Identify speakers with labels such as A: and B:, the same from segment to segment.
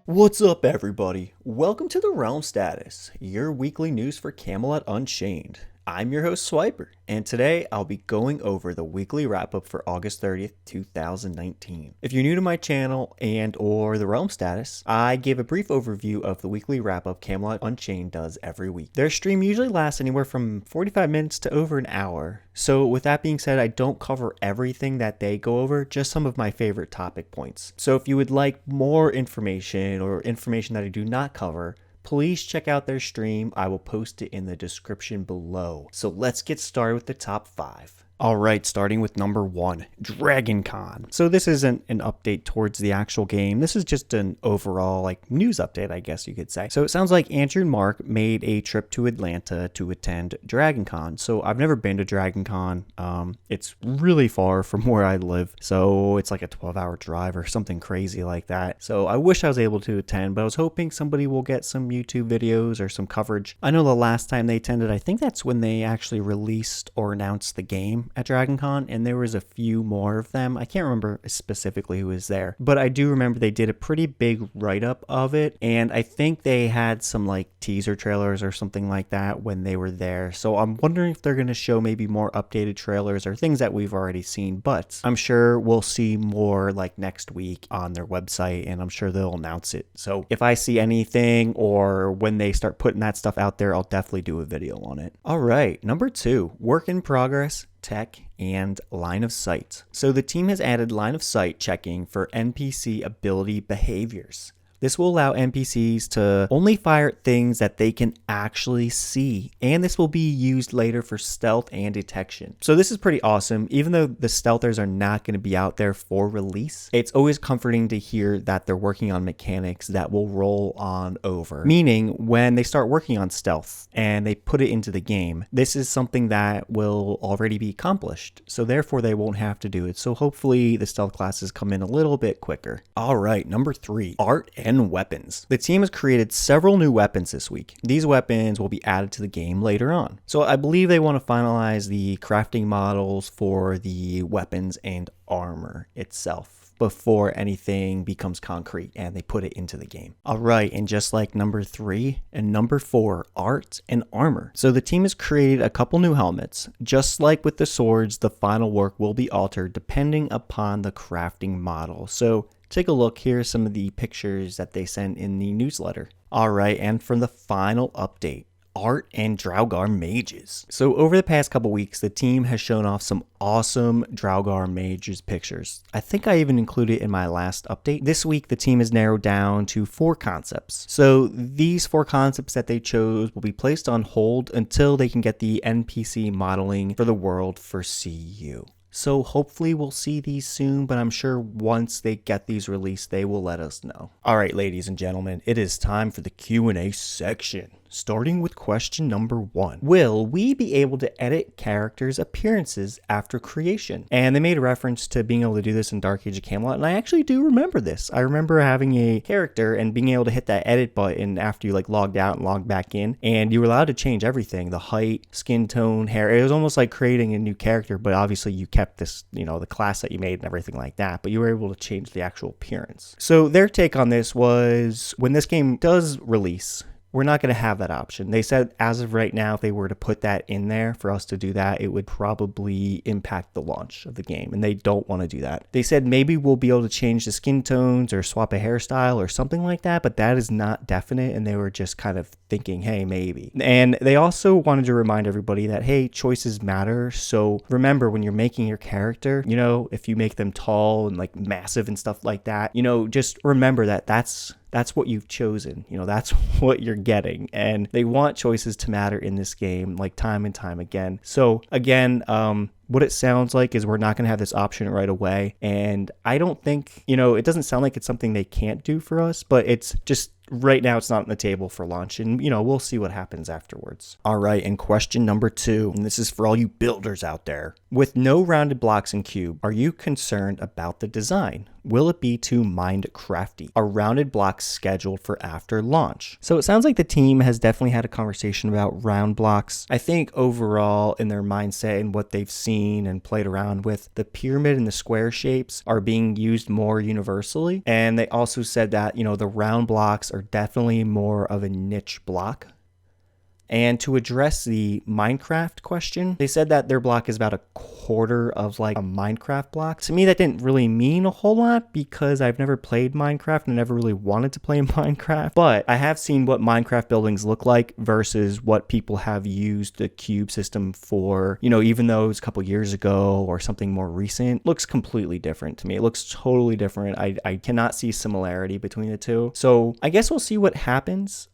A: What's up, everybody? Welcome to the Realm Status, your weekly news for Camelot Unchained. I'm your host, Swiper, and today I'll be going over the weekly wrap-up for August 30th, 2019. If you're new to my channel and or the Realm Status, I give a brief overview of the weekly wrap-up Camelot Unchained does every week. Their stream usually lasts anywhere from 45 minutes to over an hour. So with that being said, I don't cover everything that they go over, just some of my favorite topic points. So if you would like more information or information that I do not cover, please check out their stream. I will post it in the description below. So let's get started with the top 5. Alright, starting with number 1, Dragon Con. So this isn't an update towards the actual game. This is just an overall news update, I guess you could say. So it sounds like Andrew and Mark made a trip to Atlanta to attend Dragon Con. So I've never been to Dragon Con. It's really far from where I live. So it's like a 12-hour drive or something crazy like that. So I wish I was able to attend, but I was hoping somebody will get some YouTube videos or some coverage. I know the last time they attended, I think that's when they actually released or announced the game at Dragon Con, and there was a few more of them. I can't remember specifically who was there, but I do remember they did a pretty big write-up of it, and I think they had some teaser trailers or something like that when they were there. So I'm wondering if they're going to show maybe more updated trailers or things that we've already seen, but I'm sure we'll see more next week on their website, and I'm sure they'll announce it. So if I see anything or when they start putting that stuff out there, I'll definitely do a video on it. All right, number 2, work in progress, tech, and line of sight. So the team has added line of sight checking for NPC ability behaviors. This will allow NPCs to only fire at things that they can actually see, and this will be used later for stealth and detection. So this is pretty awesome. Even though the stealthers are not going to be out there for release, it's always comforting to hear that they're working on mechanics that will roll on over. Meaning, when they start working on stealth and they put it into the game, this is something that will already be accomplished. So therefore, they won't have to do it. So hopefully the stealth classes come in a little bit quicker. All right, number 3, art and weapons. The team has created several new weapons this week. These weapons will be added to the game later on. So I believe they want to finalize the crafting models for the weapons and armor itself before anything becomes concrete and they put it into the game. All right, and just like number 3 and number 4, art and armor. So the team has created a couple new helmets. Just like with the swords, the final work will be altered depending upon the crafting model. So take a look. Here are some of the pictures that they sent in the newsletter. All right, and from the final update, Artdrogar Mages. So over the past couple weeks, the team has shown off some awesome Drogar Mages pictures. I think I even included it in my last update. This week, the team has narrowed down to 4 concepts. So these 4 concepts that they chose will be placed on hold until they can get the NPC modeling for the world for CU. So hopefully we'll see these soon, but I'm sure once they get these released, they will let us know. All right, ladies and gentlemen, it is time for the Q&A section. Starting with question number 1. Will we be able to edit characters' appearances after creation? And they made a reference to being able to do this in Dark Age of Camelot, and I actually do remember this. I remember having a character and being able to hit that edit button after you logged out and logged back in, and you were allowed to change everything: the height, skin tone, hair. It was almost like creating a new character, but obviously you kept this, the class that you made and everything like that, but you were able to change the actual appearance. So their take on this was, when this game does release, we're not going to have that option. They said as of right now, if they were to put that in there for us to do that, it would probably impact the launch of the game, and they don't want to do that. They said maybe we'll be able to change the skin tones or swap a hairstyle or something like that, but that is not definite, and they were just kind of thinking, hey, maybe. And they also wanted to remind everybody that, hey, choices matter. So remember, when you're making your character, if you make them tall and massive and stuff like that, just remember that that's what you've chosen. That's what you're getting. And they want choices to matter in this game, time and time again. So again, what it sounds like is we're not going to have this option right away. And I don't think, it doesn't sound like it's something they can't do for us, but it's just right now it's not on the table for launch, and we'll see what happens afterwards. All right, and question number 2, and this is for all you builders out there. With no rounded blocks in cube, are you concerned about the design? Will it be too Minecrafty? Are rounded blocks scheduled for after launch? So it sounds like the team has definitely had a conversation about round blocks. I think overall in their mindset and what they've seen and played around with, the pyramid and the square shapes are being used more universally. And they also said that, the round blocks are definitely more of a niche block. And to address the Minecraft question, they said that their block is about a quarter of like a Minecraft block. To me, that didn't really mean a whole lot because I've never played Minecraft and never really wanted to play Minecraft. But I have seen what Minecraft buildings look like versus what people have used the cube system for, even though it was a couple years ago or something more recent, looks completely different to me. It looks totally different. I cannot see similarity between the two. So I guess we'll see what happens.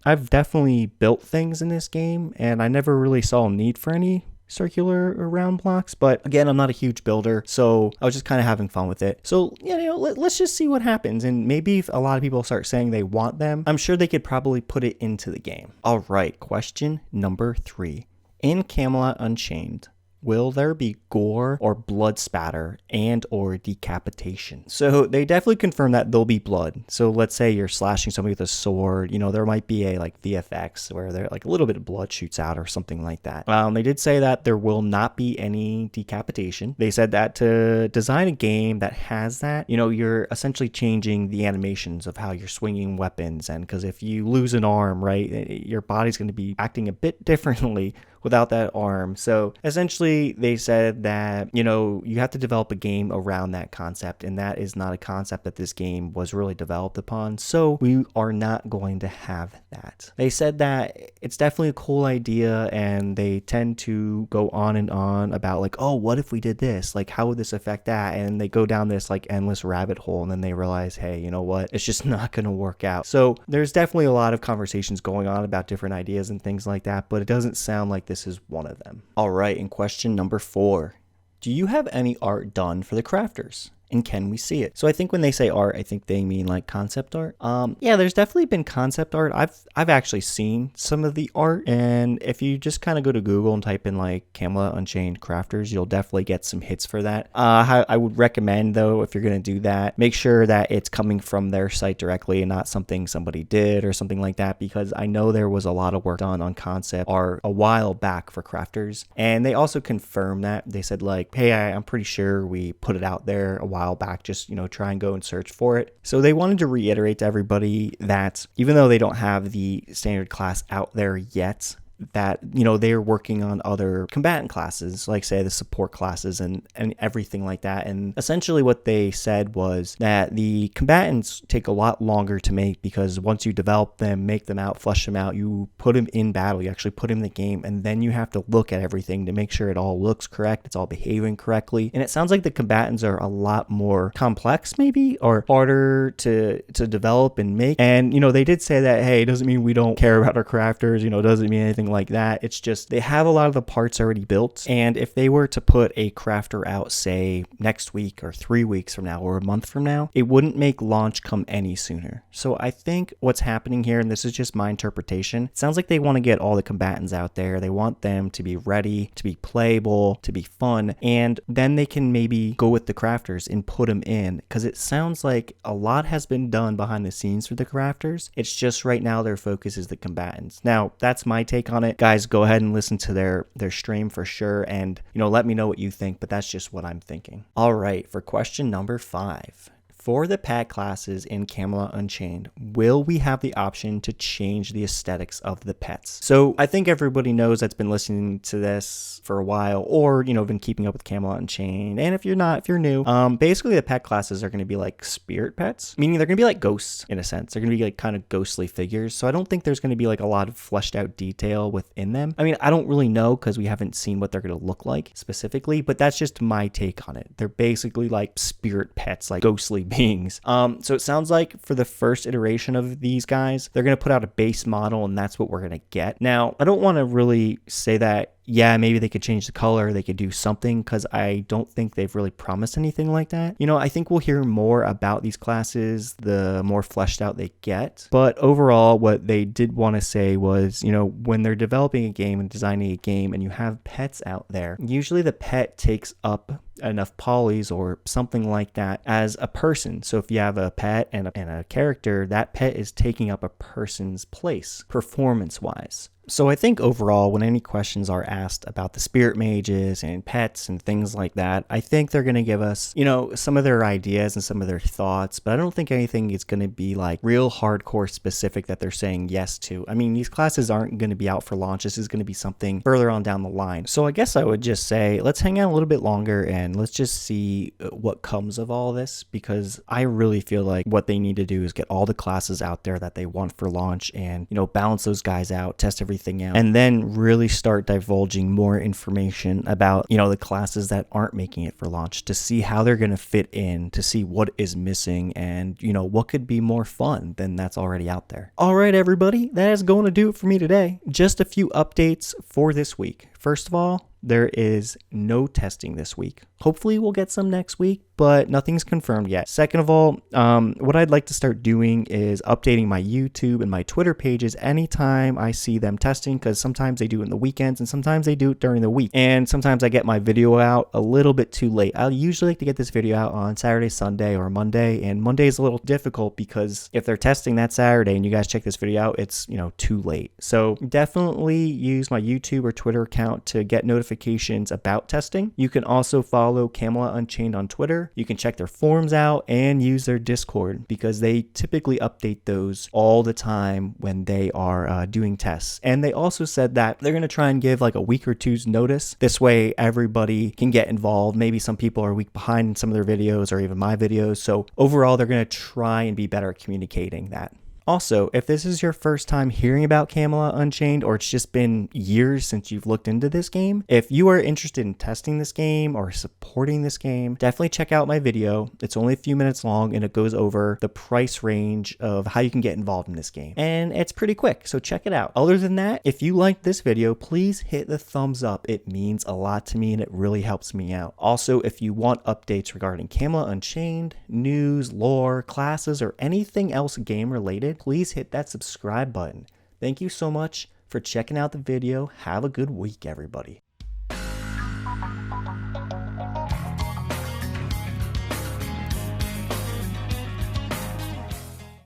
A: I've definitely built things in this game, and I never really saw a need for any circular or round blocks. But again, I'm not a huge builder, so I was just kind of having fun with it. So, let's just see what happens. And maybe if a lot of people start saying they want them, I'm sure they could probably put it into the game. All right, question number 3. In Camelot Unchained, will there be gore or blood spatter and or decapitation? So they definitely confirm that there'll be blood. So let's say you're slashing somebody with a sword, there might be a like VFX where there like a little bit of blood shoots out or something like that. They did say that there will not be any decapitation. They said that to design a game that has that, you're essentially changing the animations of how you're swinging weapons. And because if you lose an arm, right, your body's going to be acting a bit differently without that arm. So essentially they said that, you have to develop a game around that concept, and that is not a concept that this game was really developed upon. So we are not going to have that. They said that it's definitely a cool idea, and they tend to go on and on about like, oh, what if we did this? Like, how would this affect that? And they go down this like endless rabbit hole, and then they realize, hey, you know what? It's just not going to work out. So there's definitely a lot of conversations going on about different ideas and things like that, but it doesn't sound like this is one of them. All right, in question number 4, do you have any art done for the crafters? And can we see it? So I think when they say art, I think they mean like concept art. Yeah, there's definitely been concept art. I've actually seen some of the art, and if you just kind of go to Google and type in like Camelot Unchained crafters, you'll definitely get some hits for that. I would recommend though, if you're gonna do that, make sure that it's coming from their site directly and not something somebody did or something like that, because I know there was a lot of work done on concept art a while back for crafters, and they also confirmed that. They said like, hey, I'm pretty sure we put it out there a while back, just try and go and search for it. So they wanted to reiterate to everybody that even though they don't have the standard class out there yet, that they're working on other combatant classes, like say the support classes and everything like that. And essentially what they said was that the combatants take a lot longer to make, because once you develop them, make them out, flesh them out, you put them in battle, you actually put them in the game, and then you have to look at everything to make sure it all looks correct, it's all behaving correctly. And it sounds like the combatants are a lot more complex maybe, or harder to develop and make. And they did say that, hey, it doesn't mean we don't care about our crafters, doesn't mean anything like that. It's just they have a lot of the parts already built, and if they were to put a crafter out say next week or 3 weeks from now or a month from now, it wouldn't make launch come any sooner. So I think what's happening here, and this is just my interpretation, it sounds like they want to get all the combatants out there. They want them to be ready, to be playable, to be fun, and then they can maybe go with the crafters and put them in, because it sounds like a lot has been done behind the scenes for the crafters. It's just right now their focus is the combatants. Now that's my take on it. Guys, go ahead and listen to their stream for sure, and let me know what you think, but that's just what I'm thinking. All right, for question number 5. For the pet classes in Camelot Unchained, will we have the option to change the aesthetics of the pets? So I think everybody knows that's been listening to this for a while, or, been keeping up with Camelot Unchained. And if you're not, if you're new, basically the pet classes are going to be like spirit pets, meaning they're going to be like ghosts in a sense. They're going to be like kind of ghostly figures. So I don't think there's going to be like a lot of fleshed out detail within them. I mean, I don't really know because we haven't seen what they're going to look like specifically, but that's just my take on it. They're basically like spirit pets, like ghostly beings. So it sounds like for the first iteration of these guys, they're going to put out a base model, and that's what we're going to get. Now, I don't want to really say that yeah, maybe they could change the color, they could do something, because I don't think they've really promised anything like that. I think we'll hear more about these classes the more fleshed out they get. But overall, what they did want to say was, when they're developing a game and designing a game and you have pets out there, usually the pet takes up enough polys or something like that as a person. So if you have a pet and a character, that pet is taking up a person's place performance wise. So I think overall, when any questions are asked about the spirit mages and pets and things like that, I think they're going to give us, some of their ideas and some of their thoughts, but I don't think anything is going to be like real hardcore specific that they're saying yes to. I mean, these classes aren't going to be out for launch. This is going to be something further on down the line. So I guess I would just say, let's hang out a little bit longer and let's just see what comes of all this, because I really feel like what they need to do is get all the classes out there that they want for launch and, balance those guys out, test everything out, and then really start divulging more information about, the classes that aren't making it for launch, to see how they're going to fit in, to see what is missing, and, what could be more fun than that's already out there. All right, everybody, that is going to do it for me today. Just a few updates for this week. First of all, there is no testing this week. Hopefully we'll get some next week, but nothing's confirmed yet. Second of all, what I'd like to start doing is updating my YouTube and my Twitter pages anytime I see them testing, because sometimes they do it in the weekends and sometimes they do it during the week. And sometimes I get my video out a little bit too late. I usually like to get this video out on Saturday, Sunday, or Monday, and Monday is a little difficult because if they're testing that Saturday and you guys check this video out, it's, too late. So definitely use my YouTube or Twitter account to get notifications about testing. You can also follow Camelot Unchained on Twitter. You can check their forums out and use their Discord, because they typically update those all the time when they are doing tests. And they also said that they're going to try and give like a week or two's notice. This way everybody can get involved. Maybe some people are a week behind in some of their videos or even my videos. So overall, they're going to try and be better at communicating that. Also, if this is your first time hearing about Camelot Unchained, or it's just been years since you've looked into this game, if you are interested in testing this game or supporting this game, definitely check out my video. It's only a few minutes long and it goes over the price range of how you can get involved in this game. And it's pretty quick, so check it out. Other than that, if you liked this video, please hit the thumbs up. It means a lot to me and it really helps me out. Also, if you want updates regarding Camelot Unchained, news, lore, classes, or anything else game related, please hit that subscribe button. Thank you so much for checking out the video. Have a good week, everybody.